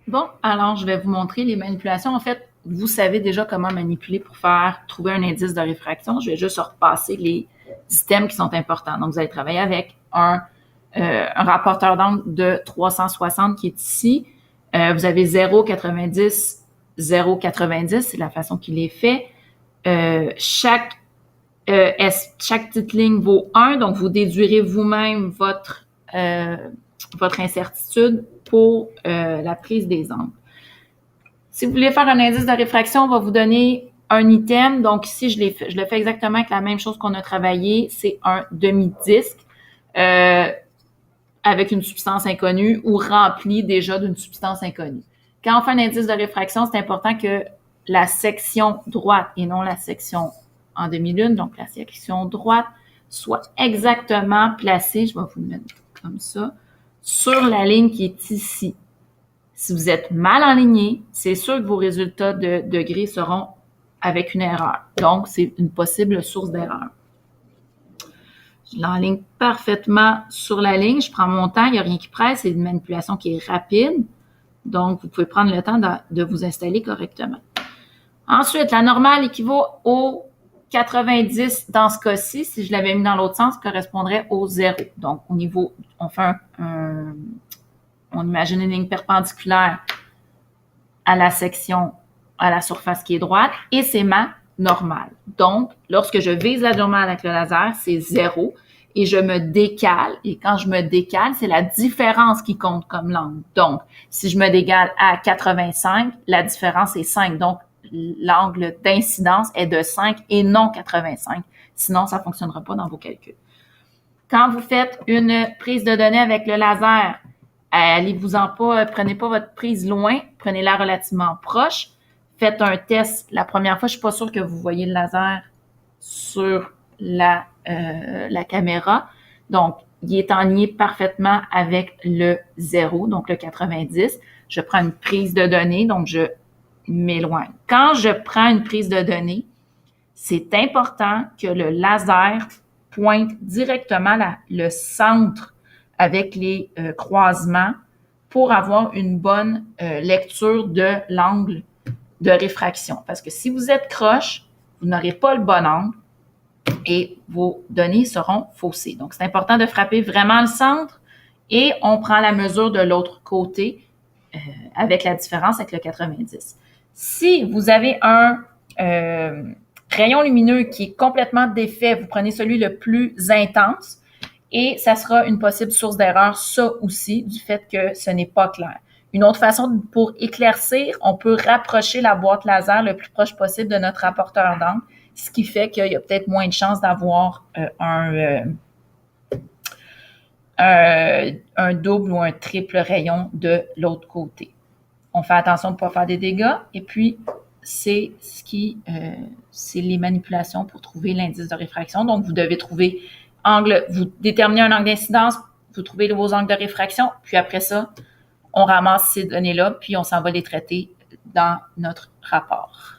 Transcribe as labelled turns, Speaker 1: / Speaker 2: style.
Speaker 1: Bon, alors je vais vous montrer les manipulations. En fait, vous savez déjà comment manipuler pour trouver un indice de réfraction. Je vais juste repasser les systèmes qui sont importants. Donc, vous allez travailler avec un rapporteur d'angle de 360 qui est ici. Vous avez 0,90, 0,90, c'est la façon qu'il est fait. Chaque petite ligne vaut 1, donc vous déduirez vous-même votre incertitude pour la prise des angles. Si vous voulez faire un indice de réfraction, on va vous donner un item. Donc ici, je le fais exactement avec la même chose qu'on a travaillé. C'est un demi-disque avec une substance inconnue ou rempli déjà d'une substance inconnue. Quand on fait un indice de réfraction, c'est important que la section droite et non la section en demi-lune, donc la section droite, soit exactement placée, je vais vous le mettre comme ça, sur la ligne qui est ici. Si vous êtes mal aligné, c'est sûr que vos résultats de degrés seront avec une erreur. Donc, c'est une possible source d'erreur. Je l'enligne parfaitement sur la ligne. Je prends mon temps, il n'y a rien qui presse. C'est une manipulation qui est rapide. Donc, vous pouvez prendre le temps de vous installer correctement. Ensuite, la normale équivaut au 90 dans ce cas-ci. Si je l'avais mis dans l'autre sens, correspondrait au 0. Donc, au niveau, on fait on imagine une ligne perpendiculaire à la section, à la surface qui est droite, et c'est ma normale. Donc, lorsque je vise la normale avec le laser, c'est 0, et je me décale, et quand je me décale, c'est la différence qui compte comme l'angle. Donc, si je me décale à 85, la différence est 5. Donc, l'angle d'incidence est de 5 et non 85. Sinon, ça ne fonctionnera pas dans vos calculs. Quand vous faites une prise de données avec le laser, allez-vous-en pas, prenez pas votre prise loin, prenez-la relativement proche. Faites un test. La première fois, je suis pas sûre que vous voyez le laser sur la caméra. Donc, il est aligné parfaitement avec le 0, donc le 90. Je prends une prise de données, donc je m'éloigne. Quand je prends une prise de données, c'est important que le laser pointe directement le centre avec les croisements pour avoir une bonne lecture de l'angle de réfraction. Parce que si vous êtes croche, vous n'aurez pas le bon angle et vos données seront faussées. Donc, c'est important de frapper vraiment le centre et on prend la mesure de l'autre côté avec la différence avec le 90. Si vous avez un rayon lumineux qui est complètement défait, vous prenez celui le plus intense et ça sera une possible source d'erreur, ça aussi, du fait que ce n'est pas clair. Une autre façon pour éclaircir, on peut rapprocher la boîte laser le plus proche possible de notre rapporteur d'angle, ce qui fait qu'il y a peut-être moins de chances d'avoir un double ou un triple rayon de l'autre côté. On fait attention de ne pas faire des dégâts et puis c'est les manipulations pour trouver l'indice de réfraction. Donc, vous devez trouver vous déterminez un angle d'incidence, vous trouvez vos angles de réfraction, puis après ça, on ramasse ces données-là, puis on s'en va les traiter dans notre rapport.